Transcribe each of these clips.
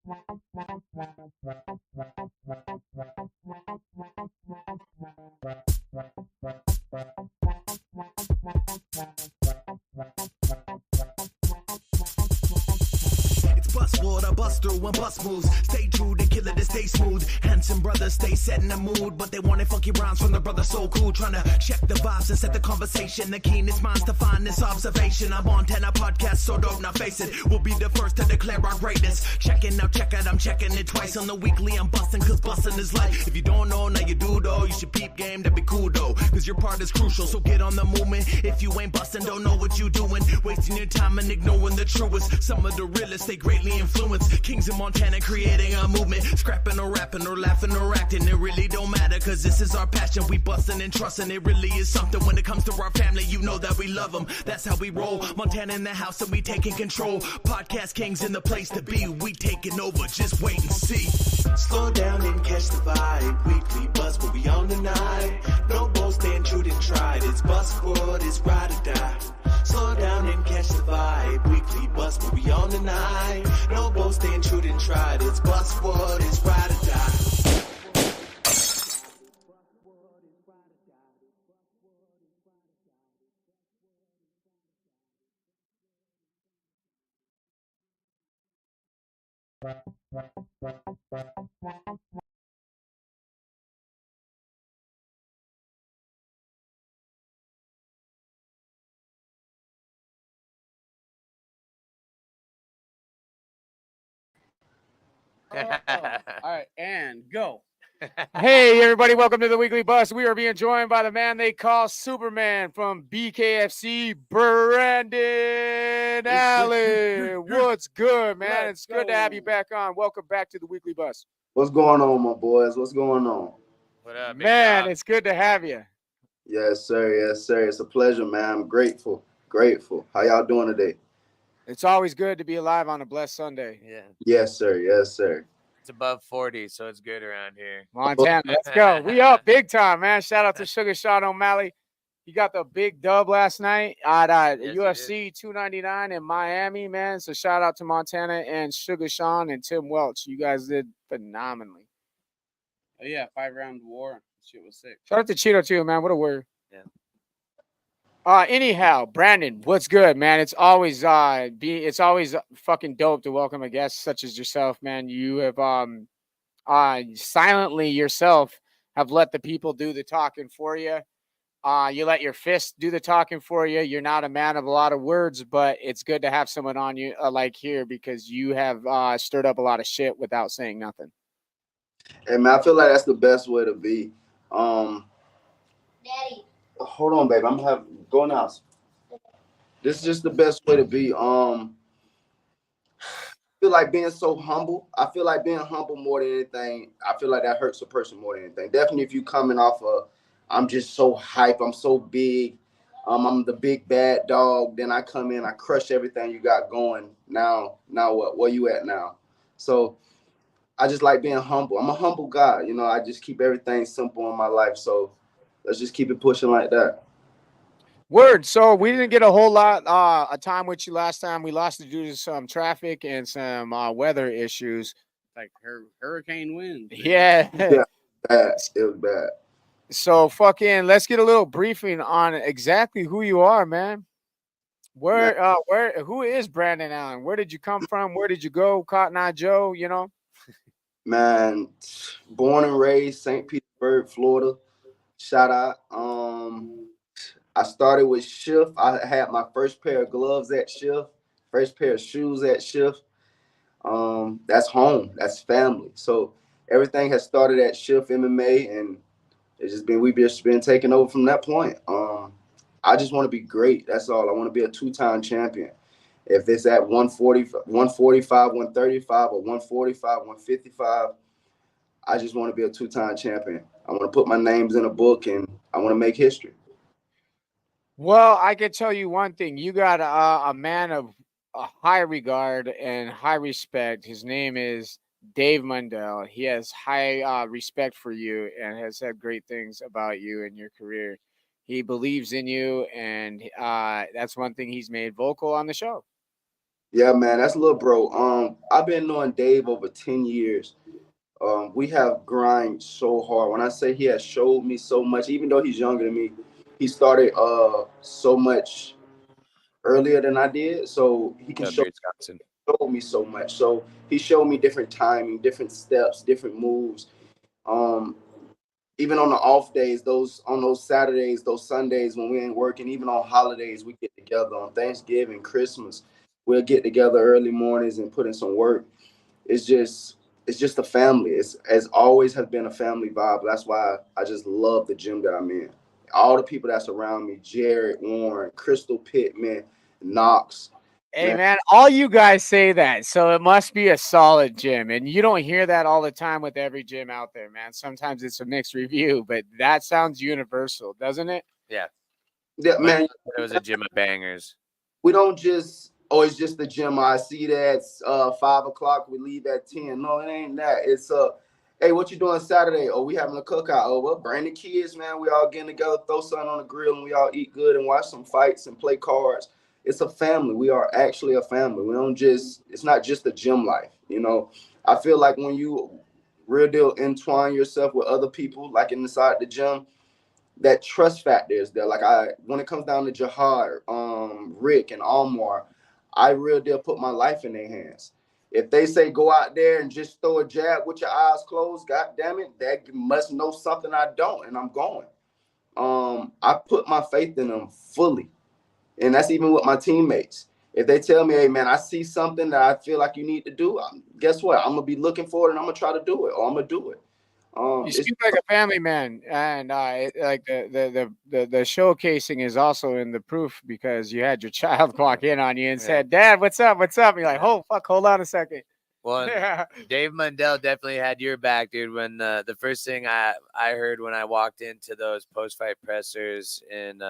Bust forward, I bust through and bust moves. Stay true, they kill it, they stay smooth. Handsome brothers stay set in the mood, but they wanted funky rhymes from the brother so cool. Trying to check the vibes and set the conversation. The keenest minds to find this observation. I'm on 10 podcast, so don't not face it. We'll be the first to declare our greatness. Checking out, check out, I'm checking it twice on the weekly. I'm busting, cause busting is life. If you don't know, now you do though. You should peep game, that'd be cool though. Cause your part is crucial, so get on the movement. If you ain't busting, don't know what you doing. Wasting your time and ignoring the truest. Some of the realest, they greatly influence. Kings of Montana creating a movement. Scrapping or rapping or laughing or acting. It really don't matter, cause this is our passion. We busting and trusting. It really is something. When it comes to our family, you know that we love them. That's how we roll. Montana in the house and we taking control. Podcast kings in the place to be. We taking over, just wait and see. Slow down and catch the vibe. Weekly buzz, we'll be on tonight. No boast, stand true and tried. It's Buzzword, it's ride or die. Slow down and catch the vibe. Weekly buzz, we'll be on tonight. No boast, stand true and tried. It's Buzzword, it's ride or die. All right, and go. Hey, everybody, welcome to the Weekly Bus. We are being joined by the man they call Superman from BKFC, Brandon Allen. What's good, man? It's good to have you back on. Welcome back to the Weekly Bus. What's going on, my boys? What's going on? What up, Man, it's good to have you. Yes, sir. Yes, sir. It's a pleasure, man. I'm grateful. Grateful. How y'all doing today? It's always good to be alive on a blessed Sunday. Yeah, Yes, sir. Yes, sir. it's above 40, so it's good around here. Montana, let's go. We up big time, man. Shout out to Sugar Sean O'Malley. He got the big dub last night at UFC 299 in Miami, man. So shout out to Montana and Sugar Sean and Tim Welch. You guys did phenomenally. Oh yeah, 5-round war. Shit was sick. Shout out to Cheeto too, man. What a word. Yeah. Anyhow, Brandon, what's good, man? It's always fucking dope to welcome a guest such as yourself, man. You have silently yourself have let the people do the talking for you. You let your fist do the talking for you. You're not a man of a lot of words, but it's good to have someone on you like here because you have stirred up a lot of shit without saying nothing. Hey, man, I feel like that's the best way to be. Daddy. Hold on, babe. I'm gonna have go in the house. This is just the best way to be. I feel like being so humble. I feel like being humble more than anything. I feel like that hurts a person more than anything. Definitely, if you coming off of, I'm just so hype. I'm so big. I'm the big bad dog. Then I come in, I crush everything you got going. Now what? Where you at now? So I just like being humble. I'm a humble guy. You know, I just keep everything simple in my life. So let's just keep it pushing like that. Word. So we didn't get a whole lot of time with you last time. We lost it due to some traffic and some weather issues. Like hurricane winds. Yeah. Yeah, bad. It was bad. So let's get a little briefing on exactly who you are, man. Who is Brandon Allen? Where did you come from? Where did you go? Cotton Eye Joe, you know? Man, born and raised St. Petersburg, Florida. Shout out. I started with Shift. I had my first pair of gloves at Shift, first pair of shoes at Shift. That's home. That's family. So everything has started at Shift MMA, and we've just been taking over from that point. I just want to be great. That's all. I want to be a 2-time champion. If it's at 140, 145, 135, or 145, 155, I just want to be a 2-time champion. I want to put my names in a book, and I want to make history. Well, I can tell you one thing. You got a man of a high regard and high respect. His name is Dave Mundell. He has high respect for you and has said great things about you and your career. He believes in you, and that's one thing he's made vocal on the show. Yeah, man, that's little bro. I've been knowing Dave over 10 years. We have grind so hard. When I say he has showed me so much, even though he's younger than me, he started so much earlier than I did. So he can show me so much. So he showed me different timing, different steps, different moves. Um, Even on the off days, those Saturdays, those Sundays when we ain't working, even on holidays, we get together on Thanksgiving, Christmas. We'll get together early mornings and put in some work. It's just it's just a family. It's as always has been a family vibe. That's why I just love the gym that I'm in. All the people that's around me, Jared, Warren, Crystal Pittman, Knox. Hey Man, man, all you guys say that, so it must be a solid gym, and you don't hear that all the time with every gym out there, man. Sometimes it's a mixed review, but that sounds universal, doesn't it? Yeah. yeah, But man, it was a gym of bangers. we don't just it's just the gym. I see that 5 o'clock. We leave at 10. No, it ain't that. It's hey, what you doing Saturday? Oh, we having a cookout. Oh, well, bring the kids, man. We all getting together, throw something on the grill, and we all eat good and watch some fights and play cards. It's a family. We are actually a family. We don't just. It's not just the gym life. You know, I feel like when you real deal entwine yourself with other people, like inside the gym, that trust factor is there. Like when it comes down to Jahar, Rick, and Almar, I real deal put my life in their hands. If they say go out there and just throw a jab with your eyes closed, god damn it, that must know something I don't, and I'm going. I put my faith in them fully, and that's even with my teammates. If they tell me, hey man, I see something that I feel like you need to do, guess what? I'm gonna be looking for it, and I'm gonna try to do it, or I'm gonna do it. You It's speak like a family man, and like the showcasing is also in the proof because you had your child walk in on you and said, "Dad, what's up? What's up?" And you're like, "Oh fuck, hold on a second." Well, Yeah. Dave Mundell definitely had your back, dude. When the first thing I heard when I walked into those post fight pressers in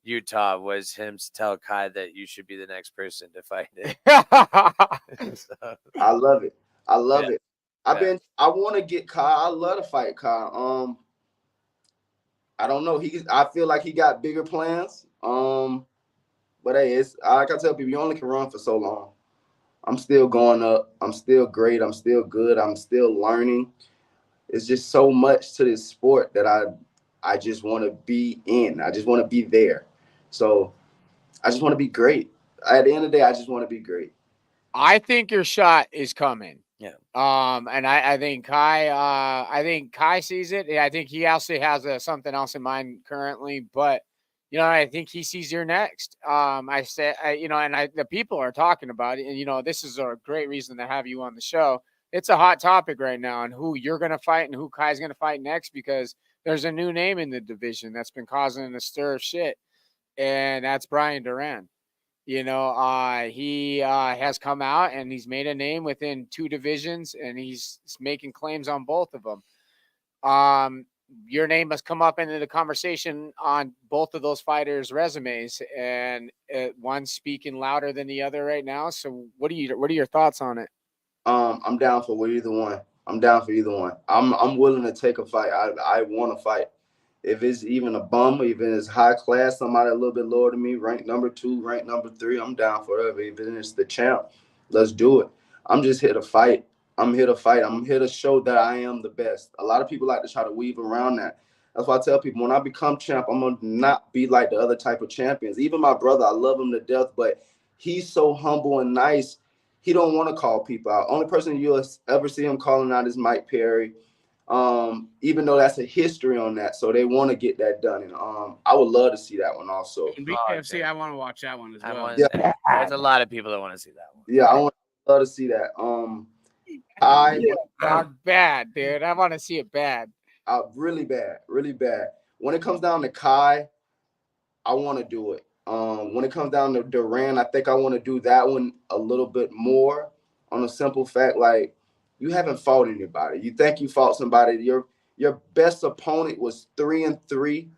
Utah was him to tell Kai that you should be the next person to fight it. So, I love it. I love yeah, it. yeah. I want to get Kai. I love to fight Kai. I don't know. I feel like he got bigger plans. But hey, it's like I tell people, you only can run for so long. I'm still going up. I'm still great. I'm still good. I'm still learning. It's just so much to this sport that I just want to be in. I just want to be there. So I just want to be great. At the end of the day, I just want to be great. I think your shot is coming. Yeah. And I think Kai sees it. I think he also has something else in mind currently, but I think he sees you're next. The people are talking about it, and this is a great reason to have you on the show. It's a hot topic right now, and who you're going to fight and who Kai's going to fight next, because there's a new name in the division that's been causing a stir of shit, and that's Brian Duran. He has come out and he's made a name within two divisions, and he's making claims on both of them. Your name has come up into the conversation on both of those fighters' resumes, and one's speaking louder than the other right now. So, what are your thoughts on it? I'm down for either one. I'm down for either one. I'm willing to take a fight. I want to fight. If it's even a bum, even it's high class, somebody a little bit lower than me, rank number 2, rank number 3, I'm down for whatever. Even it's the champ, let's do it. I'm just here to fight. I'm here to fight. I'm here to show that I am the best. A lot of people like to try to weave around that. That's why I tell people when I become champ, I'm gonna not be like the other type of champions. Even my brother, I love him to death, but he's so humble and nice. He don't want to call people out. Only person you'll ever see him calling out is Mike Perry. Even though that's a history on that, so they want to get that done. And I would love to see that one also. And BKFC, I want to watch that one as well. There's a lot of people that want to see that one. Yeah, I want love to see that. Bad, dude. I want to see it bad. Really bad, really bad. When it comes down to Kai, I want to do it. When it comes down to Duran, I think I want to do that one a little bit more on a simple fact, like you haven't fought anybody. You think you fought somebody. Your best opponent was 3-3.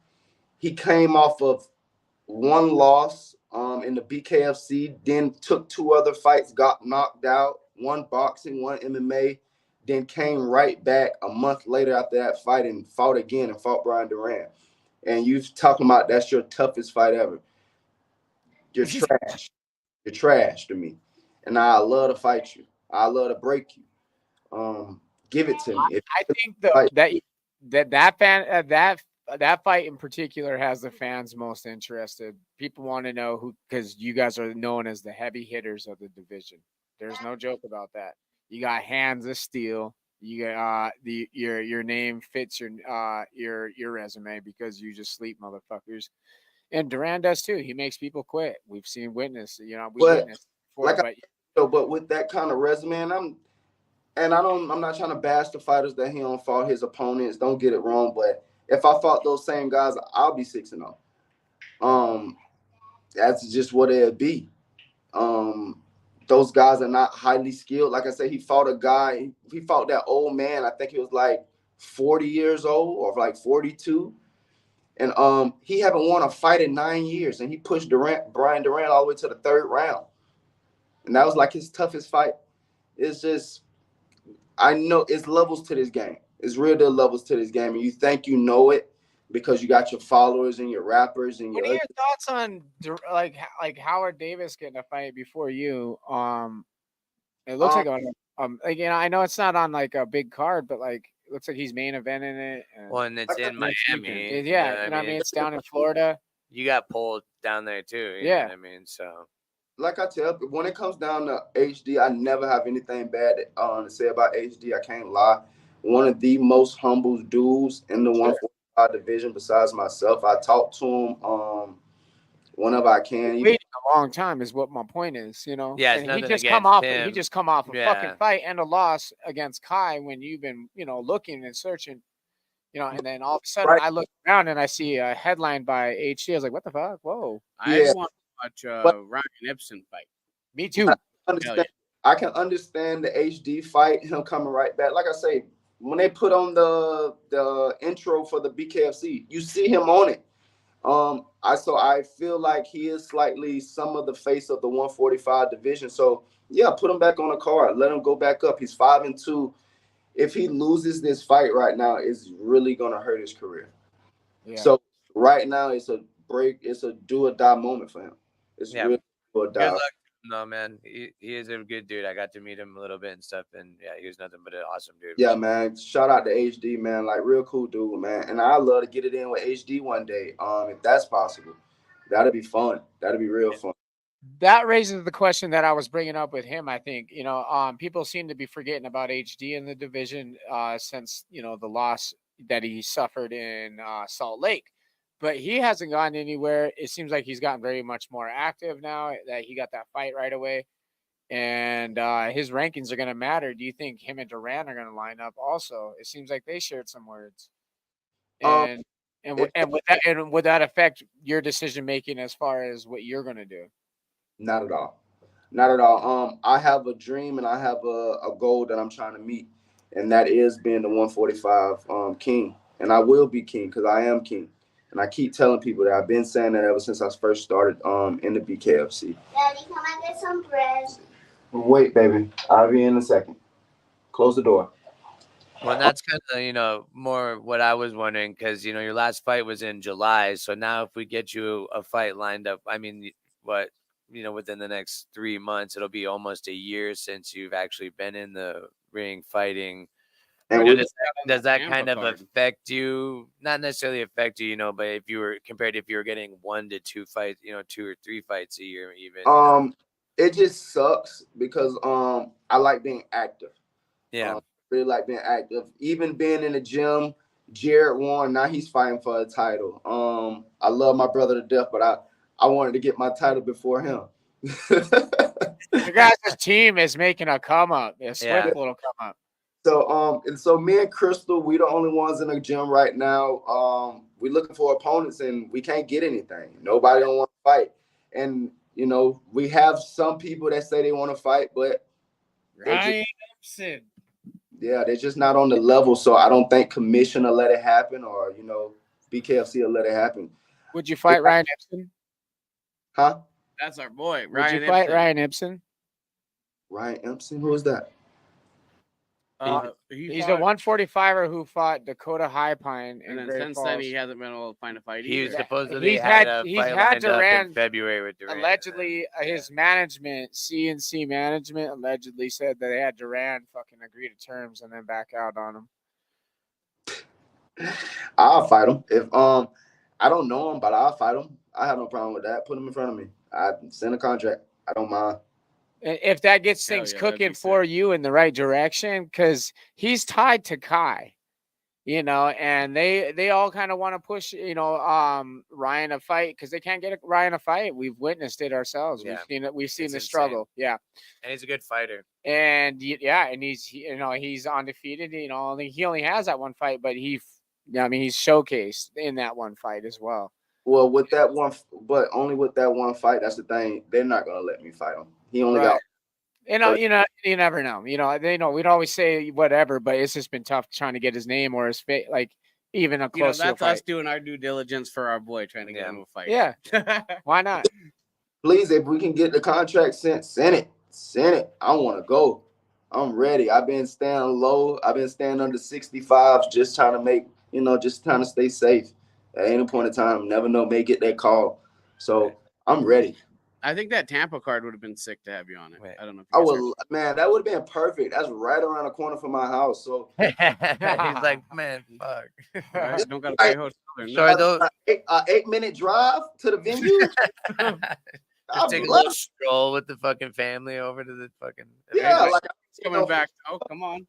He came off of one loss in the BKFC, then took 2 other fights, got knocked out, one boxing, one MMA, then came right back a month later after that fight and fought again and fought Brian Duran. And you talking about that's your toughest fight ever. You're trash. You're trash to me. and I love to fight you. I love to break you. Give it to me. I think though Fight. that fight in particular has the fans most interested. People want to know who, because you guys are known as the heavy hitters of the division. There's no joke about that. You got hands of steel. You got your name fits your resume because you just sleep motherfuckers. And Duran does too. He makes people quit. We've seen witness. We But witnessed before. like I But but with that kind of resume, I'm not trying to bash the fighters that he don't fought his opponents. Don't get it wrong, but if I fought those same guys, I'll be 6-0. That's just what it'd be. Those guys are not highly skilled. Like I said, he fought a guy. He fought that old man. I think he was like 40 years old or like 42. And he haven't won a fight in 9 years, and he pushed Brian Duran all the way to the 3rd round, and that was like his toughest fight. It's just, I know it's levels to this game. It's real deal levels to this game, and you think you know it because you got your followers and your rappers and what your. are your thoughts on like Howard Davis getting a fight before you? It looks like I know it's not on like a big card, but like it looks like he's main eventing it. Well, and it's in Miami. Yeah, you know what I mean? It's down in Florida. You got pulled down there too. You know what I mean? So, like I tell you, when it comes down to HD, I never have anything bad to say about HD. I can't lie. One of the most humble dudes in the 145 division besides myself. I talk to him whenever I can. Waiting a long time is what my point is, Yeah, and he just come off a fucking fight and a loss against Kai when you've been, looking and searching, and then all of a sudden I look around and I see a headline by HD. I was like, what the fuck? Whoa. I want to watch Ryan Epson fight. Me too. I can understand the HD fight, him coming right back. Like I say, when they put on the intro for the BKFC, you see him on it. I feel like he is slightly some of the face of the 145 division. So yeah, put him back on the card. Let him go back up. He's 5-2. If he loses this fight right now, it's really gonna hurt his career. Yeah. So right now it's a break. It's a do or die moment for him. It's really do or die. Good luck. No, man, he is a good dude. I got to meet him a little bit and stuff, and yeah, he was nothing but an awesome dude. Yeah, man. Shout out to HD, man. Like, real cool dude, man. And I love to get it in with HD one day, if that's possible. That'd be fun. That'd be real fun. That raises the question that I was bringing up with him. I think people seem to be forgetting about HD in the division since the loss that he suffered in Salt Lake. But he hasn't gotten anywhere. It seems like he's gotten very much more active now that he got that fight right away. And his rankings are going to matter. Do you think him and Duran are going to line up also? It seems like they shared some words. And would that affect your decision-making as far as what you're going to do? Not at all. Not at all. I have a dream and I have a goal that I'm trying to meet. And that is being the 145 king. And I will be king because I am king. And I keep telling people that. I've been saying that ever since I first started in the BKFC. Daddy, can I get some bread? Wait, baby. I'll be in a second. Close the door. Well, that's kind of, more what I was wondering because, your last fight was in July. So now if we get you a fight lined up, I mean, within the next 3 months, it'll be almost a year since you've actually been in the ring fighting. And does that kind of affect you? Not necessarily affect you, but if you were getting 1 to 2 fights, 2 or 3 fights a year, even. It just sucks because I like being active. Yeah, really like being active. Even being in the gym, Jared won. Now he's fighting for a title. I love my brother to death, but I wanted to get my title before him. You guys' team is making a come up. A swift little come up. So me and Crystal, we the only ones in the gym right now. We're looking for opponents and we can't get anything. Nobody don't want to fight. And we have some people that say they want to fight, but Ryan Epson. Yeah, they're just not on the level. So I don't think commission will let it happen, or BKFC will let it happen. Would you fight Ryan Epson? Huh? That's our boy. Would you fight Ryan Epson? Ryan Epson? Who is that? He He's fought, a 145er who fought Dakota Highpine in and then Great since Falls. then he hasn't been able to find a fight He either. supposedly He's had had- a he's fight had lined up in Duran February with Duran. Allegedly, his management, CNC management, allegedly said that they had Duran fucking agree to terms and then back out on him. I'll fight him. If I don't know him, but I'll fight him. I have no problem with that. Put him in front of me. I send a contract. I don't mind. If that gets Hell things yeah, that'd cooking be for sick. you in the right direction, because he's tied to Kai, and they all kind of want to push, Ryan a fight because they can't get Ryan a fight. We've witnessed it ourselves. Yeah. We've seen it. We've seen It's the insane. struggle. Yeah. And he's a good fighter. And and he's undefeated. He only has that one fight, but he's showcased in that one fight as well. Well, with that one, but only with that one fight. That's the thing. They're not gonna let me fight him. He only got. You never know. They know we'd always say whatever, but it's just been tough trying to get his name or his face, like even a close that's fight. us doing our due diligence for our boy, trying to get him a fight. Yeah, why not? Please, if we can get the contract sent, send it. I want to go. I'm ready. I've been staying low. I've been staying under 65s, just trying to make, just trying to stay safe. At any point in time, never know, may get that call. So I'm ready. I think that Tampa card would have been sick to have you on it. Right. I don't know if I you would, man. That would have been perfect. That's right around the corner from my house. So He's like, man, fuck. right? Don't got to pay hotel or Sorry, nothing. though. an 8-minute drive to the venue. Just take a little stroll with the fucking family over to the fucking. Yeah, like Coming back. Oh, come on.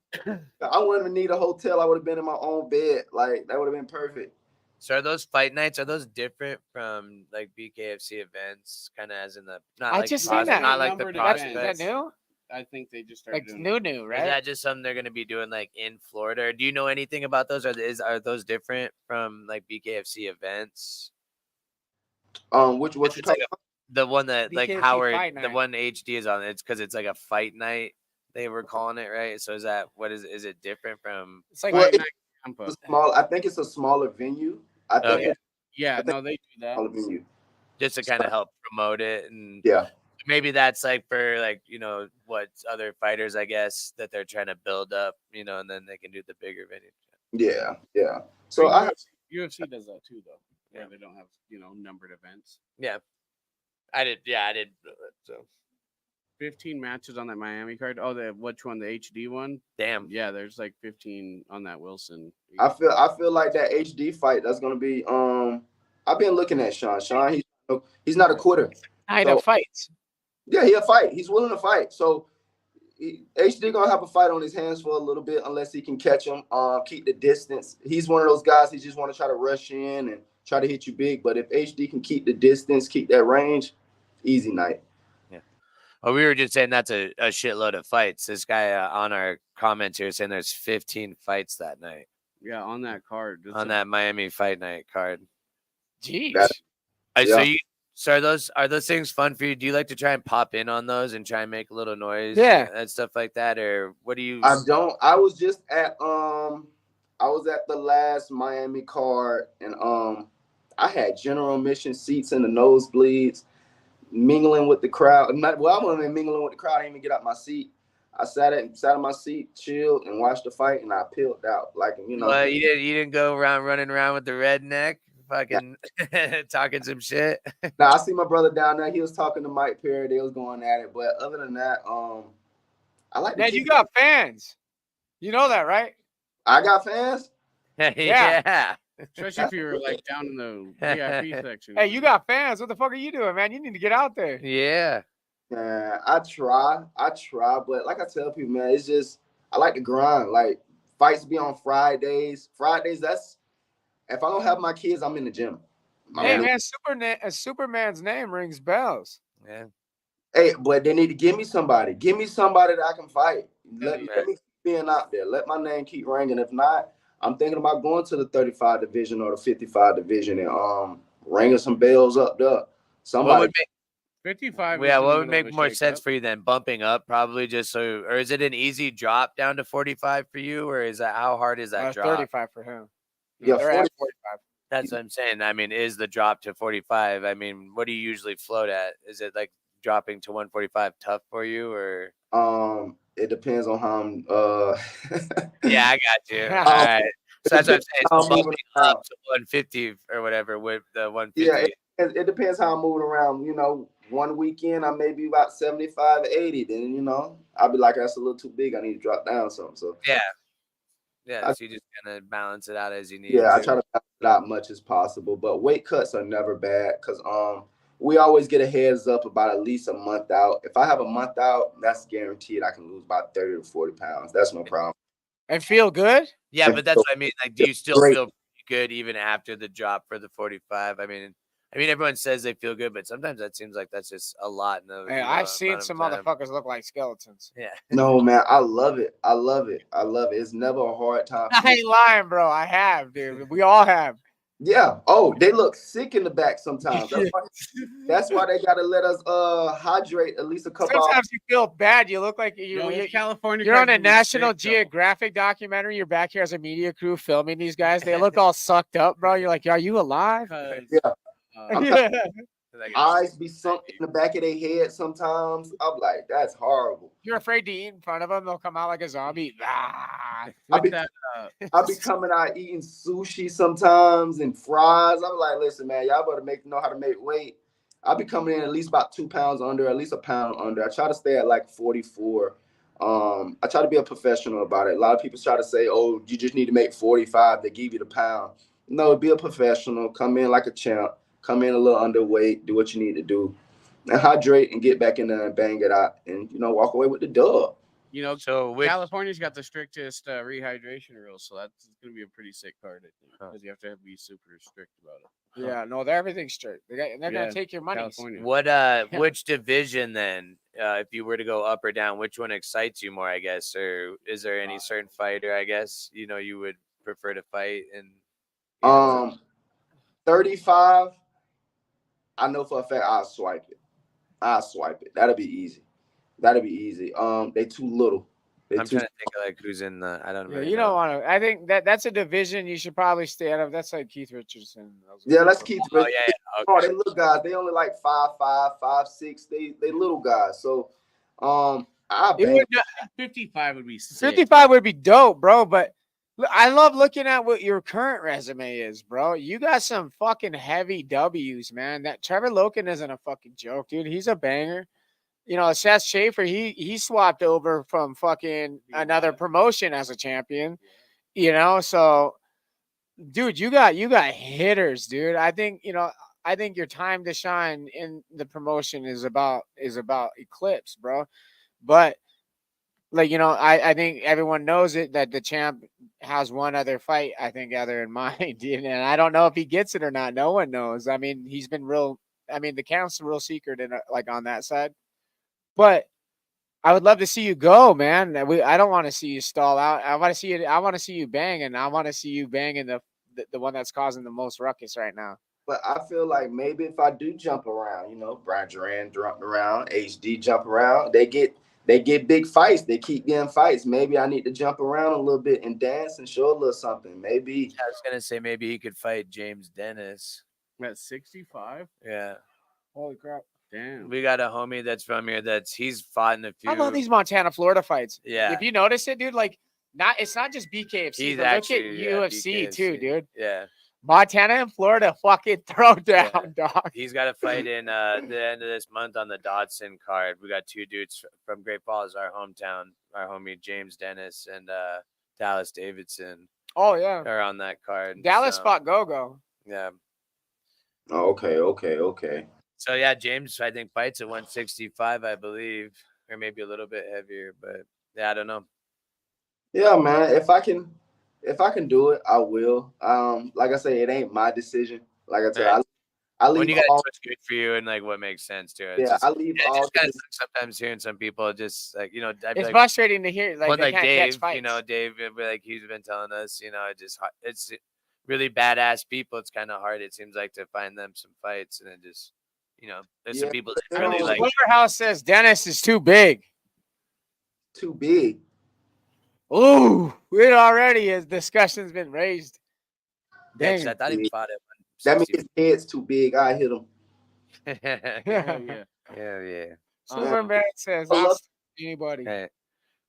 I wouldn't even need a hotel. I would have been in my own bed. Like that would have been perfect. So are those fight nights? Are those different from like BKFC events? Kind of as in the not I like just seen that. not like the Numbered That's prospects. that new, I think they just started like doing new, Is right? that just something they're gonna be doing like in Florida? Or do you know anything about those? Are those different from like BKFC events? What you It's talking like the one that like BKFC Howard, fight the night. one HD is on. It's because it's like a fight night. They were calling it, right? So is that what is it different from? It's like Well, Fight Night Tampa. small. I think it's a smaller venue. I think Okay. it's Yeah, I think- no, they do a that. smaller venue. Just to kind of help promote it, and Yeah. maybe that's like for like what other fighters, I guess, that they're trying to build up, and then they can do the bigger venue. Yeah. So I UFC does that too, though. Yeah, they don't have numbered events. Yeah, I did. So 15 matches on that Miami card. Oh, which one? The HD one? damn. Yeah, there's like 15 on that Wilson. I feel like that HD fight that's gonna be I've been looking at Sean. Sean, he's not a quitter. night So- of fights. Yeah, he'll fight. He's willing to fight. So HD gonna have a fight on his hands for a little bit unless he can catch him, keep the distance. He's one of those guys. He just want to try to rush in and try to hit you big. But if HD can keep the distance, keep that range, easy night. Oh, we were just saying that's a shitload of fights. This guy on our comments here saying there's 15 fights that night Yeah, on that card. on that Miami Fight Night card. Jeez. That- So are those things fun for you? Do you like to try and pop in on those and try and make a little noise? Yeah. And stuff like that, or what do you? I don't. I was just at the last Miami card and I had general admission seats in the nosebleeds, mingling with the crowd. I wasn't even mingling with the crowd. I didn't even get out my seat. I sat in my seat, chilled, and watched the fight, and I peeled out. Well, you didn't go around running around with the redneck, fucking talking some shit. Now I see my brother down there. He was talking to Mike Perry. They was going at it, but other than that, I like. Man, you got fans. You know that, right? I got fans. Yeah. Especially if you're like down in the VIP section. Hey, you got fans. What the fuck are you doing, man? You need to get out there. Yeah. Man, I try, but like I tell people, man, it's just I like to grind. Like fights be on Fridays. That's if I don't have my kids, I'm in the gym. Hey, man, Superman's name rings bells. Yeah. Hey, but they need to give me somebody. Give me somebody that I can fight. Let me keep being out there. Let my name keep ringing. If not, I'm thinking about going to the 35 division or the 55 division and ringing some bells up there. Somebody. What would make, 55. yeah, what would make more sense for you then? Bumping up probably just so, or is it an easy drop down to 45 for you, or is that how hard is that drop? 35 for him. Yeah, They're at 45. That's what I'm saying. I mean, is the drop to 45? I mean, what do you usually float at? Is it like dropping to 145 tough for you, or it it depends on how I'm. Yeah, I got you. All right. So that's what I'm saying. how So I'm bump moving me around. up to 150 or whatever with the 150. Yeah, it depends how I'm moving around. You know, one weekend I may be about 75, 80. Then I'll be like, that's a little too big. I need to drop down something. So Yeah. I, So you just kind of balance it out as you need yeah, I to. try to balance it out much as possible. But weight cuts are never bad because we always get a heads up about at least a month out. If I have a month out, that's guaranteed I can lose about 30 to 40 pounds. That's no problem. And feel good? Yeah, And but that's feel- what I mean. Like, do you still great. feel pretty good even after the drop for the 45? I mean, everyone says they feel good, but sometimes that seems like that's just a lot. No, Hey, I've seen some motherfuckers look like skeletons. Yeah. No, man, I love it. I love it. I love it. It's never a hard time. For I me. ain't lying, bro. I have, dude. We all have. Yeah. Oh, they look sick in the back sometimes. That's why they gotta let us hydrate at least a couple hours. Sometimes you feel bad. You look like California. you're on a guys are National sick, though. Geographic documentary. You're back here as a media crew filming these guys. They look all sucked up, bro. You're like, are you alive? Yeah. Like Eyes be sunk in the back of their head sometimes. I'm like, that's horrible. You're afraid to eat in front of them. They'll come out like a zombie. Ah. I be coming out eating sushi sometimes and fries. I'm like, listen, man, y'all better know how to make weight. I be coming in at least about 2 pounds under, at least a pound under. I try to stay at like 44. I try to be a professional about it. A lot of people try to say, oh, you just need to make 45. They give you the pound. No, be a professional. Come in like a champ. Come in a little underweight. Do what you need to do. And hydrate and get back in there and bang it out. And, walk away with the dub. So California's got the strictest rehydration rules, so that's going to be a pretty sick card, I think, because you have to be super strict about it. Yeah, no, everything's strict. They're gonna take your money. What which division then, if you were to go up or down, which one excites you more, I guess, or is there any certain fighter, I guess, you would prefer to fight? And 35, I know for a fact I'll swipe it. That'll be easy. They too little. I'm trying to think of like who's in the. I don't. Yeah, really you know. don't want to. I think that's a division you should probably stay out of. That's like Keith Richardson. Yeah, that's Keith Richardson. Oh yeah. Oh, Okay. they little guys. They only like 5'5", 5'6". They little guys. So, I bang. 55 would be sick. 55 would be dope, bro. But I love looking at what your current resume is, bro. You got some fucking heavy W's, man. That Trevor Loken isn't a fucking joke, dude. He's a banger. Seth Schaefer, he swapped over from fucking another promotion as a champion. So dude, you got hitters, dude. I think your time to shine in the promotion is about Eclipse, bro. But I think everyone knows it that the champ has one other fight, I think, other in mind. And I don't know if he gets it or not. No one knows. I mean, he's been the camp's a real secret on that side. But I would love to see you go, man. I don't want to see you stall out. I want to see you bang, and I want to see you banging the one that's causing the most ruckus right now. But I feel like maybe if I do jump around, Brian Duran jumping around, HD jump around, they get big fights. They keep getting fights. Maybe I need to jump around a little bit and dance and show a little something. Maybe. I was gonna say maybe he could fight James Dennis at 65. Yeah. Holy crap. Damn. We got a homie that's from here he's fought in a few. I love these Montana, Florida fights. Yeah. If you notice it, dude, it's not just BKFC. He's but actually, look at UFC too, dude. Yeah. Montana and Florida fucking throw down, dog. He's got a fight in the end of this month on the Dodson card. We got two dudes from Great Falls, our hometown, our homie James Dennis and Dallas Davidson. Oh yeah. Are on that card. Dallas fought Go-Go. Yeah. Oh, okay. So yeah, James, I think, fights at 165, I believe, or maybe a little bit heavier, but yeah, I don't know. Yeah, man. If I can do it, I will. Like I say, it ain't my decision. Like I said, I leave. When you got what's good for you and like what makes sense to it. I leave all. It's kind of sometimes hearing some people just like it's frustrating to hear like they can't Dave, catch fights. Dave, like he's been telling us, it's really badass people. It's kind of hard. It seems like to find them some fights and then just. There's some people that really like. House says Dennis is too big. Too big. Ooh, it already is. Discussion's been raised. Dang, I thought he fought it. That means his head's too big. I hit him. Yeah. Superman says, ask anybody. Hey.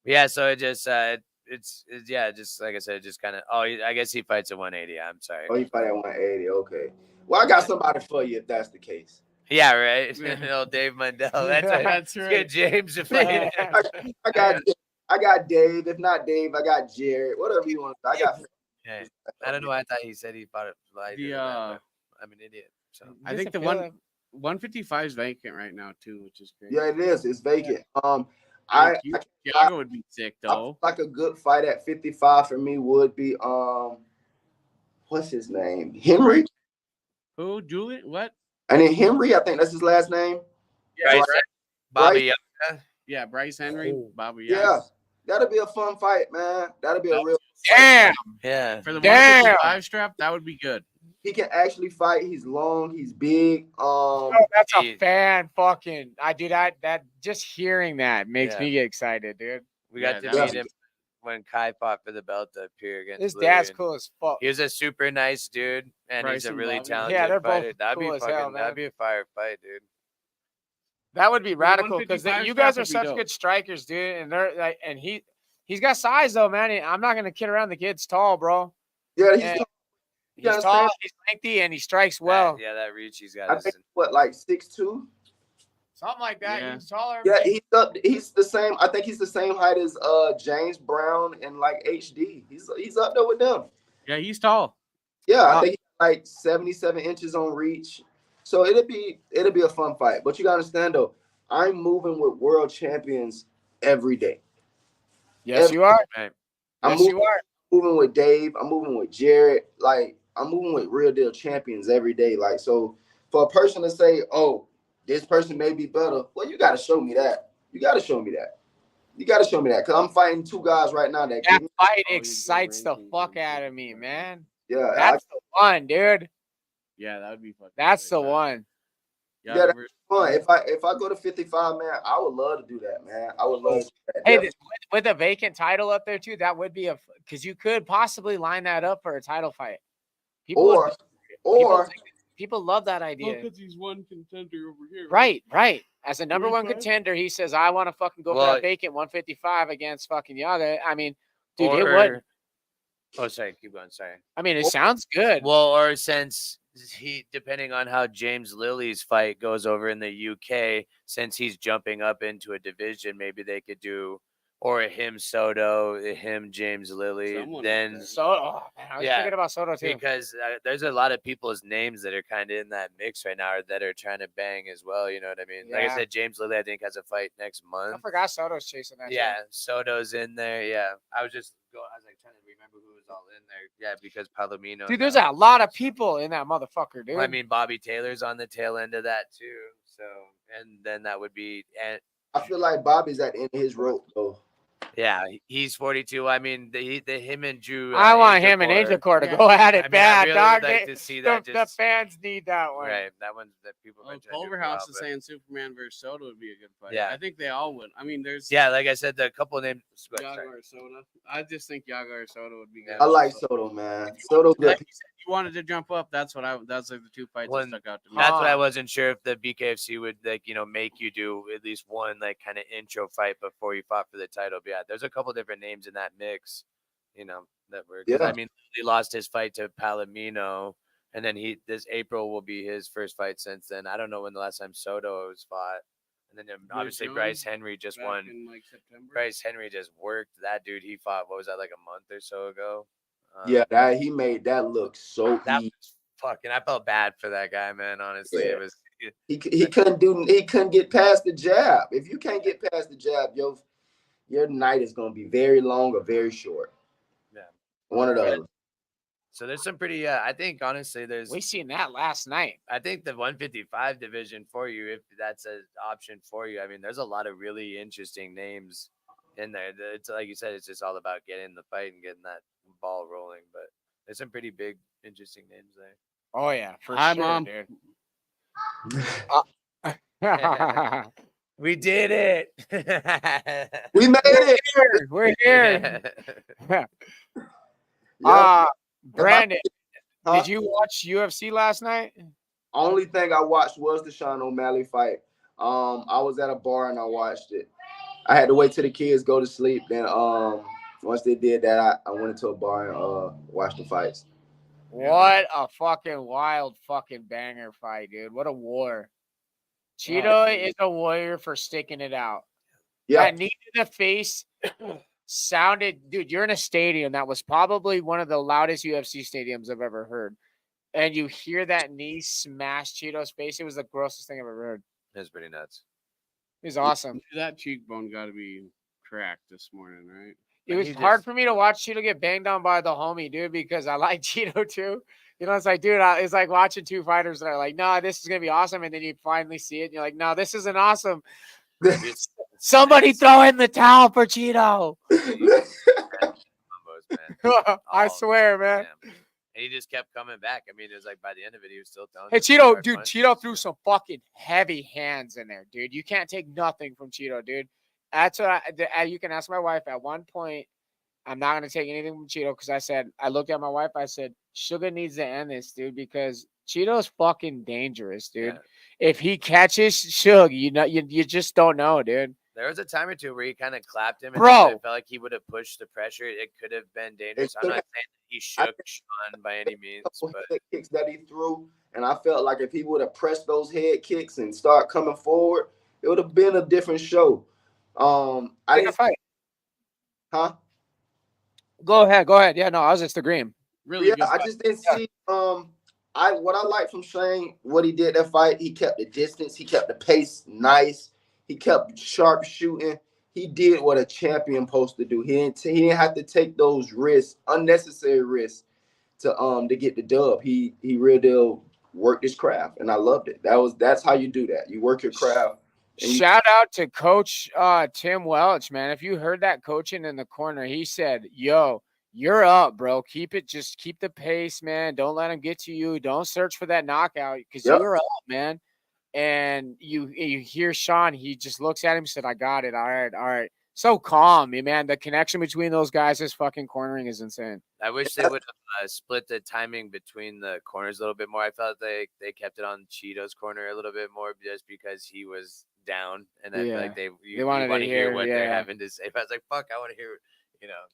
Yeah, so it just it's yeah, just like I said, just kind of. Oh, I guess he fights at 180. I'm sorry. Oh, you fight at 180. Okay. Well, I got somebody for you if that's the case. Yeah, right. Yeah. Old Dave Mundell. That's right. That's Let's right. get James to fight. I got Dave. If not Dave, I got Jared. Whatever you want. I got. Yeah. I don't know why I thought he said he fought it. I'm an idiot. So I think the 155 is vacant right now too, which is great. Yeah, it is. It's vacant. Thiago would be sick though. Like a good fight at 55 for me would be what's his name? Henry. Who? Julian? What? And then Henry, I think that's his last name. Yeah, Bobby. Yeah, Bryce Henry. Bobby. Yeah, that'll be a fun fight, man. That'll be a real. Damn. Yeah. For the 155 strap, that would be good. He can actually fight. He's long. He's big. That's a fan fucking. I do that. That just hearing that makes me get excited, dude. We got to meet him when Kai fought for the belt up here against. His dad's cool as fuck. He was a super nice dude, and Bryce he's a and really Bobby. talented Yeah, they're fighter. both cool as hell, man. That'd be a fire fight, dude. That would be radical because 155 you guys strap are would be such dope. good strikers, dude. And they're like, and he's got size though, man. I'm not gonna kid around. The kid's tall, bro. Yeah, He's tall, he's lengthy, and he strikes well. Yeah, that reach he's got. I think what, like 6'2"? Something like that. Yeah. He's taller. Yeah, he's the same. I think he's the same height as James Brown and like HD. He's up there with them. Yeah, he's tall. Yeah, I think he's like 77 inches on reach. So it'll be a fun fight. But you gotta understand though, I'm moving with world champions every day. Yes, you are. Right. You are. Moving with Dave. I'm moving with Jared. Like I'm moving with real deal champions every day. Like so, for a person to say, "Oh, this person may be better," well, you got to show me that. You got to show me that. Because I'm fighting two guys right now that fight excites the fuck out of me, man. Yeah, that's the one, dude. Yeah, that would be fucking. That's the one. Yeah, that's fun. If I go to 55, man, I would love to do that, man. I would love to do that. Hey, with a vacant title up there too, that would be because you could possibly line that up for a title fight. People love that idea. because he's one contender over here. Right. As a number one contender, he says, "I want to fucking go for that vacant 155 against fucking Yaga." I mean, dude, it would. Oh, sorry. Keep going. Sorry. I mean, it sounds good. Well, or since depending on how James Lilly's fight goes over in the UK, since he's jumping up into a division, maybe they could do, or him Soto, him James Lilly, then Soto. I was thinking about Soto too, because there's a lot of people's names that are kind of in that mix right now, or that are trying to bang as well. You know what I mean? Like I said, James Lilly, I think, has a fight next month. I forgot Soto's chasing that. Yeah, Soto's in there. Yeah, I was like trying to remember who was all in there. Yeah, because Palomino. Dude, there's a lot of people in that motherfucker, dude. Well, I mean, Bobby Taylor's on the tail end of that too. So, and then that would be. And I feel like Bobby's at the end of his rope, though. Yeah, he's 42. I mean, him and Drew. I want him and Angel Core to go at it bad, really dog. Like to see that the fans need that one. Right, that one that people. Culverhouse is saying Superman versus Soto would be a good fight. Yeah, I think they all would. I mean, there's. Yeah, like I said, the couple names. Yaga or Soto. I just think Yaga or Soto would be good. I like Soto, man. Soto good. Like you said, you wanted to jump up. That's like the two fights that stuck out to me. That's what I wasn't sure if the BKFC would make you do at least one kind of intro fight before you fought for the title. But yeah, there's a couple different names in that mix, that were. Yeah. I mean, he lost his fight to Palomino, and then this April will be his first fight since then. I don't know when the last time Soto was fought. And then obviously Bryce Henry just won. In September. Bryce Henry just worked that dude. He fought. What was that, like a month or so ago? He made that look so. That was fucking. I felt bad for that guy, man. Honestly, it was. He couldn't get past the jab. If you can't get past the jab, your night is going to be very long or very short. Yeah, one of those. So there's some pretty. I think honestly, we seen that last night. I think the 155 division for you, if that's an option for you. I mean, there's a lot of really interesting names in there. It's like you said, it's just all about getting the fight and getting that ball rolling. But there's some pretty big, interesting names there. Oh yeah, for Hi, sure, Mom. dude. We did it. We made it. We're here. Brandon, did you watch UFC last night? Only thing I watched was the Sean O'Malley fight. I was at a bar and I watched it. I had to wait till the kids go to sleep. Then once they did that, I went into a bar and watched the fights. What a fucking wild fucking banger fight, dude. What a war. Cheeto is a warrior for sticking it out. Yeah, That knee to the face sounded, dude, you're in a stadium that was probably one of the loudest UFC stadiums I've ever heard. And you hear that knee smash Cheeto's face. It was the grossest thing I've ever heard. It was pretty nuts. It was awesome. That cheekbone got to be cracked this morning, right? It was hard for me to watch Cheeto get banged on by the homie, dude, because I like Cheeto too. You know, it's like, dude, it's like watching two fighters that are like, no, this is going to be awesome. And then you finally see it. And you're like, no, this isn't awesome. Somebody throw in the towel for Cheeto. I swear, man. And he just kept coming back. I mean, it was like by the end of it, he was still throwing. Hey, Cheeto, dude, Cheeto threw some fucking heavy hands in there, dude. You can't take nothing from Cheeto, dude. That's what you can ask my wife. At one point, I'm not going to take anything from Cheeto because I looked at my wife. I said, Sugar needs to end this, dude, because Cheeto's fucking dangerous, dude. Yeah. If he catches Suge, you just don't know, dude. There was a time or two where he kind of clapped him, and bro. I felt like he would have pushed the pressure. It could have been dangerous. I'm not saying that he shook Sean by any means, but head kicks that he threw, and I felt like if he would have pressed those head kicks and start coming forward, it would have been a different show. I didn't fight. Huh? Go ahead. Yeah, no, I was just agreeing. Really? Yeah, I just didn't see. What I liked from Shane, what he did that fight, he kept the distance, he kept the pace nice, he kept sharp shooting. He did what a champion supposed to do. He didn't have to take those risks, unnecessary risks, to get the dub. He really did work his craft, and I loved it. That's how you do that. You work your craft. Shout out to Coach Tim Welch, man. If you heard that coaching in the corner, he said, yo, you're up, bro. Keep the pace, man. Don't let him get to you. Don't search for that knockout because you're up, man. And you hear Sean, he just looks at him and said, I got it. All right. So calm, man. The connection between those guys' fucking cornering is insane. I wish they would have split the timing between the corners a little bit more. I felt they kept it on Cheeto's corner a little bit more just because he was down, and I feel like they wanted to hear what they're having to say. I was like, fuck, I want to hear,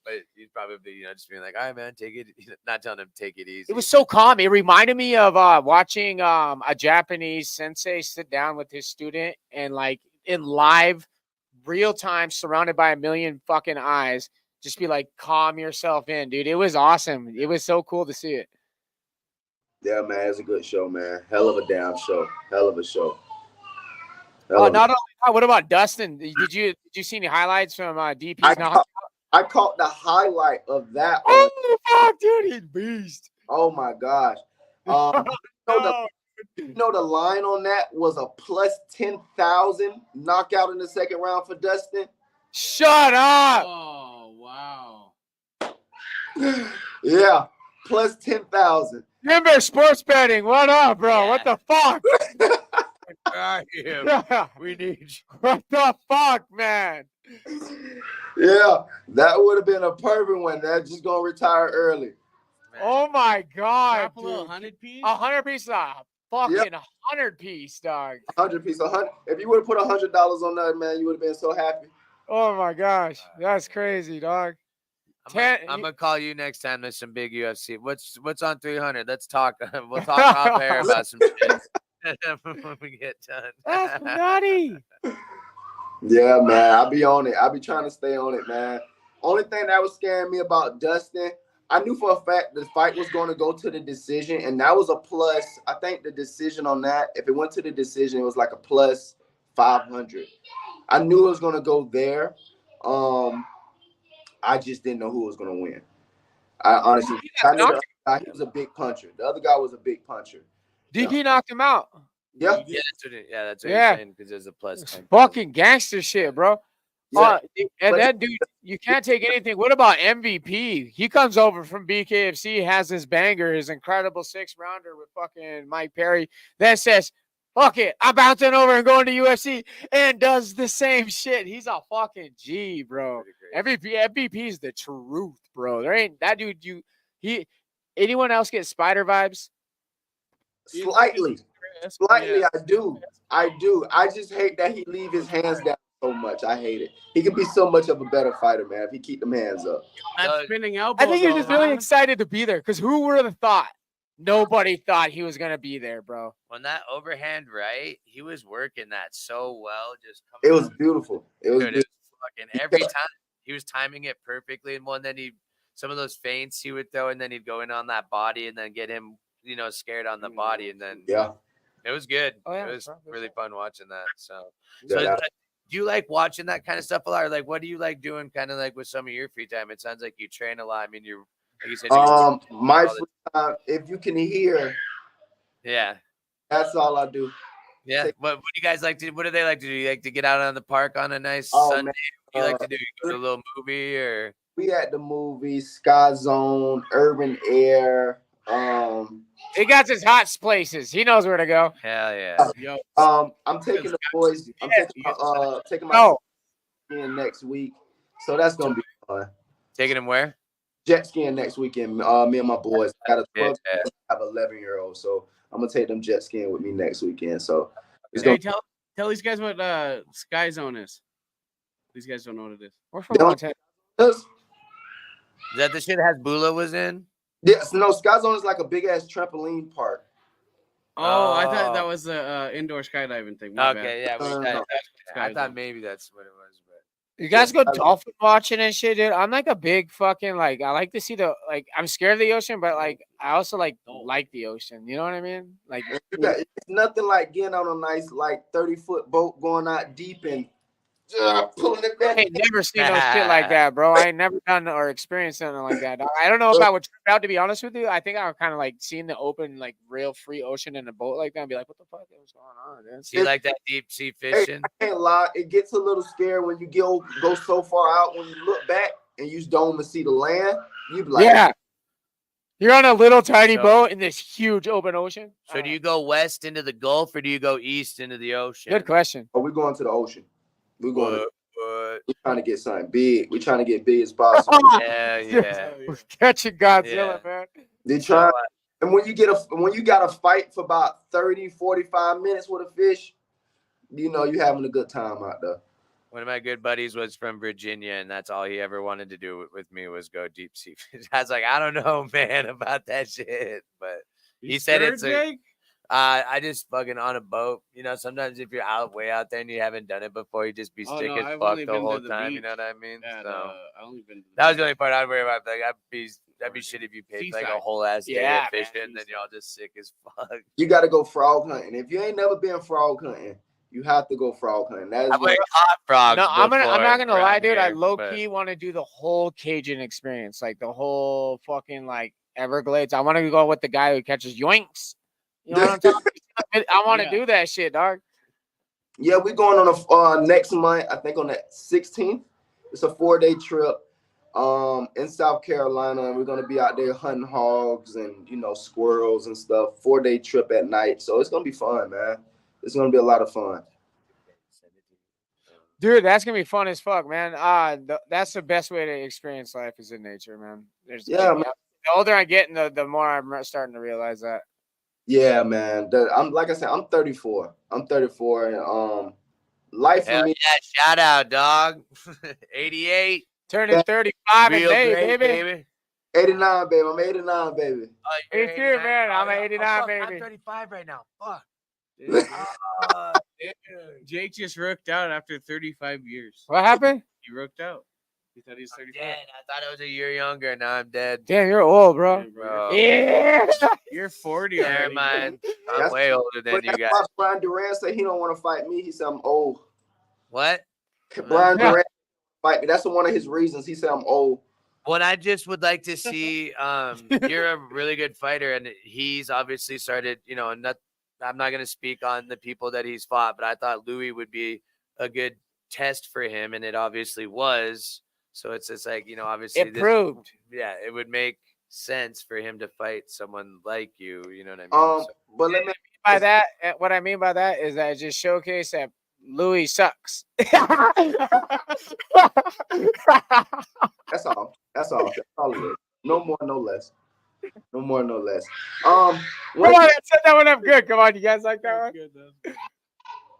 but he's probably, just being like, all right, man, take it, not telling him take it easy. It was so calm. It reminded me of watching a Japanese sensei sit down with his student and like in live real time, surrounded by a million fucking eyes, just be like, calm yourself in, dude. It was awesome. It was so cool to see it. Yeah, man, it's a good show, man. Hell of a damn show. Hell of a show. Not only that, what about Dustin? Did you see any highlights from DP's knockout? I caught the highlight of that. Oh fuck, dude, he's beast. Oh my gosh. You know the line on that was a plus 10,000 knockout in the second round for Dustin. Shut up. Oh wow. Yeah, plus 10,000. Remember sports betting? What up, bro? What the fuck? We need you. What the fuck, man? Yeah, that would have been a perfect one. That's just gonna retire early. Man. Oh my god, dude. 100 piece? 100 piece, fucking 100 piece, dog. 100 piece, 100. If you would have put $100 on that, man, you would have been so happy. Oh my gosh, that's crazy, dog. I'm gonna call you next time there's some big UFC. What's on 300? Let's talk. We'll talk off air about some shit when we get done. That's nutty. Yeah, man, I'll be on it. I'll be trying to stay on it, man. Only thing that was scaring me about Dustin, I knew for a fact the fight was going to go to the decision, and that was a plus. I think the decision on that, if it went to the decision, it was like a plus 500. I knew it was going to go there. I just didn't know who was going to win. I honestly, I knew he was a big puncher. The other guy was a big puncher. DP knocked him out. Yeah. That's what you're saying, because there's a plus 10. Fucking gangster shit, bro. Yeah. And that dude, you can't take anything. What about MVP? He comes over from BKFC, has his banger, his incredible 6-rounder with fucking Mike Perry. Then says, fuck it, I'm bouncing over and going to UFC, and does the same shit. He's a fucking G, bro. MVP is the truth, bro. There ain't that dude. Anyone else get Spider vibes? Slightly, I do. I just hate that he leave his hands down so much. I hate it. He can be so much of a better fighter, man, if he keep them hands up. That spinning elbow. I think you're though, just really huh? excited to be there because who would have thought? Nobody thought he was gonna be there, bro. On that overhand right, he was working that so well. Just It coming was out. beautiful. It was Dude, beautiful. fucking every time he was timing it perfectly. And then some of those feints he would throw, and then he'd go in on that body and then get him, scared on the body. And then Yeah. it was good. Oh, yeah, It was bro, that's really fun watching that. So, Yeah, do you like watching that kind of stuff a lot? Or like, what do you like doing kind of like with some of your free time? It sounds like you train a lot. I mean, like you said, my free time, if you can hear, yeah. that's all I do. Yeah. What do you guys like to do? What do they like to do? You like to get out on the park on a nice Oh, Sunday? man. What do you like to do? You go to a little movie or? We at the movies, Sky Zone, Urban Air. He got his hot places. He knows where to go. Hell yeah. Yo, I'm taking the boys. I'm taking my No. in next week, so that's gonna be fun. Taking him where? Jet skiing next weekend. Me and my boys. I got a 12, Yeah. I have an 11-year-old, so I'm gonna take them jet skiing with me next weekend. So it's hey, gonna. tell these guys what Sky Zone is. These guys don't know what it is. We're from Don't- Montana. Is that the shit Has Bula was in? Yes, no. Sky Zone is like a big ass trampoline park. Oh, I Oh. thought that was the indoor skydiving thing. My bad. Okay, yeah. No. I thought maybe that's what it was, but You guys go dolphin watching and shit, dude. I'm like a big fucking I like to see I'm scared of the ocean, but I also like the ocean. You know what I mean? Like It's nothing like getting on a nice 30-foot boat going out deep and pulling it I back. ain't never seen no shit like that, bro. I ain't never done or experienced something like that. I don't know if I would trip out, to be honest with you. I think I would kind of like seeing the open, real free ocean in a boat like that and be like, what the fuck is going on, dude? so you like that deep sea fishing? I can't lie, it gets a little scary when you go so far out. When you look back and you don't even see the land, you be like, Yeah. You're on a little tiny So- boat in this huge open ocean. So do you go west into the Gulf or do you go east into the ocean? Good question. oh, we're going to the ocean. We're going. What? We're trying to get something big. We're trying to get big as possible. Yeah, yeah. We're catching Godzilla, Yeah. man. They So, try, and when you got to fight for about 30, 45 minutes with a fish, you having a good time out there. one of my good buddies was from Virginia, and that's all he ever wanted to do with me was go deep sea fish. I was like, I don't know, man, about that shit, but he said sure, it's Jake? I just fucking on a boat. Sometimes if you're way out there and you haven't done it before, you just be Oh, sick no, as I've fuck only the been to whole the time. You beach. know what I mean? Yeah, So I only been to the that was beach. the only part I'd worry about. Like that'd be shit if you paid like a Seaside. whole ass day Yeah, of man, fishing, then y'all just sick as fuck. You got to go frog hunting. If you ain't never been frog hunting, you have to go frog hunting. That is I what went hot frogs. No, I'm not gonna lie, around dude. I here, low but- key want to do the whole Cajun experience, like the whole fucking Everglades. I want to go with the guy who catches yoinks. You know what I'm talking about? I want to Yeah. do that shit, dog. Yeah, we're going on a next month. I think on the 16th. It's a 4-day trip in South Carolina, and we're gonna be out there hunting hogs and squirrels and stuff. 4-day trip at night, so it's gonna be fun, man. It's gonna be a lot of fun. Dude, that's gonna be fun as fuck, man. That's the best way to experience life is in nature, man. Yeah, man. The older I get, the more I'm starting to realize that. Yeah, man. I'm like I said, I'm 34. I'm 34, and life for Hell me. yeah, shout out, dog. 88. Turning 35 in Real May, great, baby. 89, baby. I'm 89, baby. Oh, you're Me too, 89. man. I'm Oh, 89, fuck, baby. I'm 35 right now. Fuck. Jake just rooked out after 35 years. What happened? He rooked out. He thought he was 35. Dead. I thought I was a year younger. Now I'm dead. Damn, you're old, bro. Yeah, Bro. Yeah. You're 40 Never already. mind. I'm That's- way older than But you that's guys. why Brian Duran said he don't want to fight me. He said I'm old. What? Brian Yeah. Duran fight me. That's one of his reasons. He said I'm old. What I just would like to see, you're a really good fighter, and he's obviously started, I'm not going to speak on the people that he's fought, but I thought Louis would be a good test for him, and it obviously was. So it's just like, obviously It proved. Yeah, it would make sense for him to fight someone like you. You know what I mean? So- But let me. By that, what I mean by that is that it just showcased that Louis sucks. That's all. That's all it is. No more, no less. No more, no less. Come on, I set that one up good. Come on, you guys like that one? Good, though.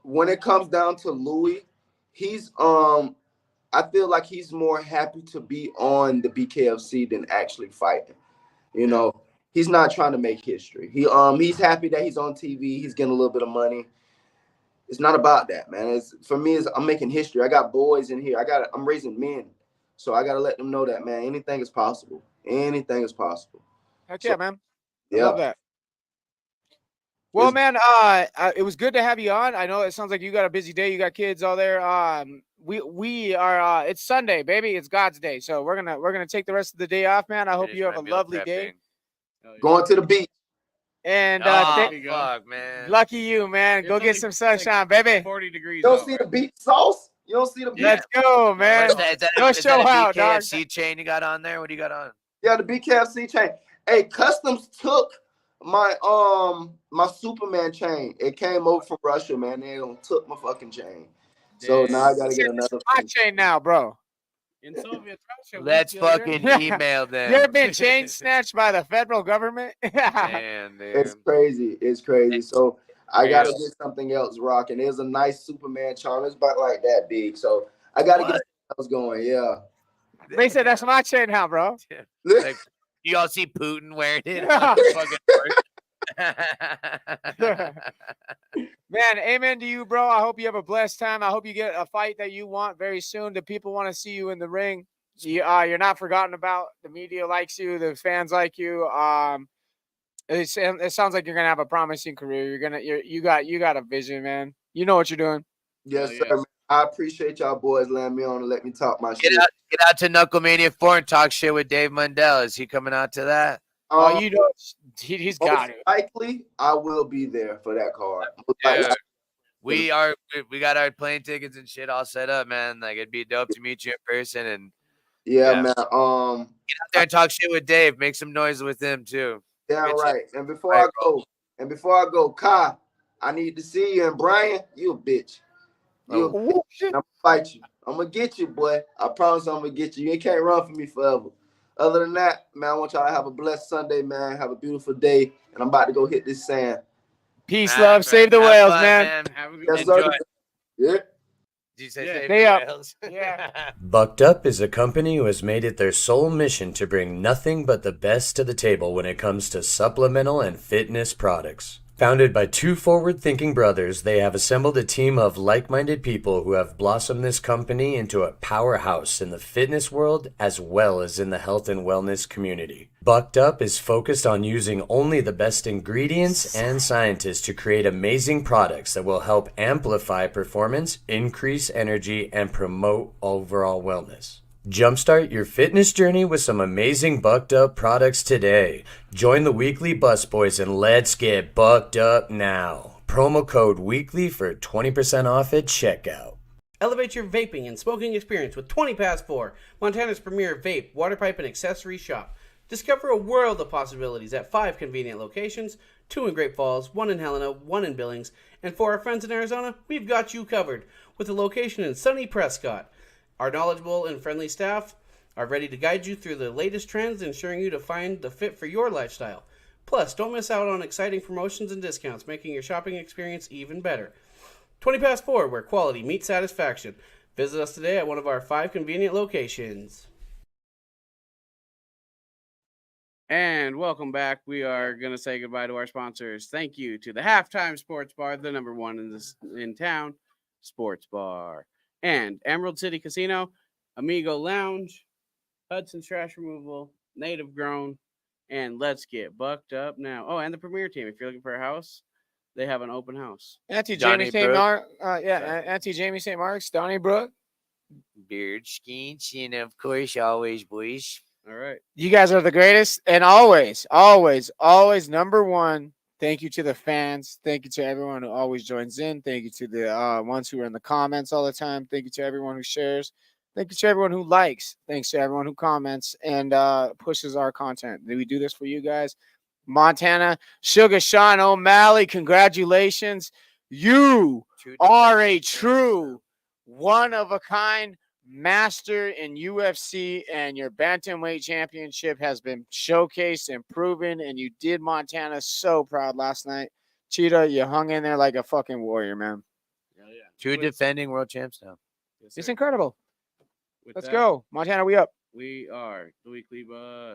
When it comes down to Louis, he's I feel like he's more happy to be on the BKFC than actually fighting. You know, he's not trying to make history. He's happy that he's on TV. He's getting a little bit of money. It's not about that, man. For me, I'm making history. I got boys in here. I'm raising men, so I got to let them know that, man. Anything is possible. Anything is possible. Heck So, yeah, man. I yeah. love that. Well, man, it was good to have you on. I know it sounds like you got a busy day. You got kids all there. We are. It's Sunday, baby. It's God's day, so we're gonna take the rest of the day off, man. I hope Finish you have my a meal lovely day. prepping. Going to the beach. And Oh, fuck, man. lucky you, man. It's Go get only, some like, sunshine, baby. 40 degrees You don't out, see right? the beach sauce? You don't see the beach? Let's go, man. What's that? Is that, Go is show that a out, dog. BKFC chain you got on there? What do you got on? Yeah, the BKFC chain. Hey, Customs took my my Superman chain. It came over from Russia, man. They took my fucking chain. So now I gotta get another. My chain now, bro. In Soviet Russia, we Let's still here. fucking email them. You ever been chain snatched by the federal government? Man, dude. It's crazy. It's crazy. So I Yeah. gotta get something else rocking. There's a nice Superman charm. It's about like that big. So I gotta get something else going. Yeah. They said that's my chain now, bro. Like, you all see Putin wearing it? On the fucking Man, amen to you, bro. I hope you have a blessed time. I hope you get a fight that you want very soon. The people want to see you in the ring. You're not forgotten about. The media likes you. The fans like you. It sounds like you're gonna have a promising career. You got a vision, man. You know what you're doing. Yes, sir. Man. I appreciate y'all boys letting me on and let me talk my shit. Get out to Knucklemania 4 and talk shit with Dave Mundell. Is he coming out to that? You know, he's got it. Likely, I will be there for that card. Dude, we got our plane tickets and shit all set up, man. Like, it'd be dope to meet you in person and yeah, man. get out there and talk shit with Dave. Make some noise with him too. Yeah, right. And before I go, Kai, I need to see you. And Brian, you a bitch. I'm gonna fight you. I'm gonna get you, boy. I promise I'm gonna get you. You can't run for me forever. Other than that, man, I want y'all to have a blessed Sunday, man. Have a beautiful day. And I'm about to go hit this sand. Peace, love. Save the whales, man. Have a good Yes, one. sir. Yeah. Did you say save Stay the up. whales? Yeah. Bucked Up is a company who has made it their sole mission to bring nothing but the best to the table when it comes to supplemental and fitness products. Founded by two forward-thinking brothers, they have assembled a team of like-minded people who have blossomed this company into a powerhouse in the fitness world as well as in the health and wellness community. Bucked Up is focused on using only the best ingredients and scientists to create amazing products that will help amplify performance, increase energy, and promote overall wellness. Jumpstart your fitness journey with some amazing Bucked Up products today. Join the weekly busboys and let's get bucked up now. Promo code WEEKLY for 20% off at checkout. Elevate your vaping and smoking experience with 20 Past 4, Montana's premier vape, water pipe, and accessory shop. Discover a world of possibilities at 5 convenient locations, 2 in Great Falls, 1 in Helena, 1 in Billings, and for our friends in Arizona, we've got you covered with a location in sunny Prescott. Our knowledgeable and friendly staff are ready to guide you through the latest trends, ensuring you to find the fit for your lifestyle. Plus, don't miss out on exciting promotions and discounts, making your shopping experience even better. 20 Past 4, where quality meets satisfaction. Visit us today at one of our 5 convenient locations. And welcome back. We are going to say goodbye to our sponsors. Thank you to the Halftime Sports Bar, the number one in town, Sports Bar. And Emerald City Casino, Amigo Lounge, Hudson's Trash Removal, Native Grown, and Let's Get Bucked Up Now. Oh, and the Premier Team. If you're looking for a house, they have an open house. Auntie Jamie St. Mark. Auntie Jamie St. Mark's, Donnybrook. Beard skinch, and of course, always boys. All right. You guys are the greatest, and always, always, always number one. Thank you to the fans. Thank you to everyone who always joins in. Thank you to the ones who are in the comments all the time. Thank you to everyone who shares. Thank you to everyone who likes. Thanks to everyone who comments and pushes our content. We do this for you guys. Montana, Sugar Sean O'Malley, congratulations. You are a true one-of-a-kind master in UFC, and your bantamweight championship has been showcased and proven, and you did Montana so proud last night. Cheetah, you hung in there like a fucking warrior, man. Two defending world champs now. Yes, It's sir. incredible. With Let's that, go. Montana, we up. We are the Weekly Buzz.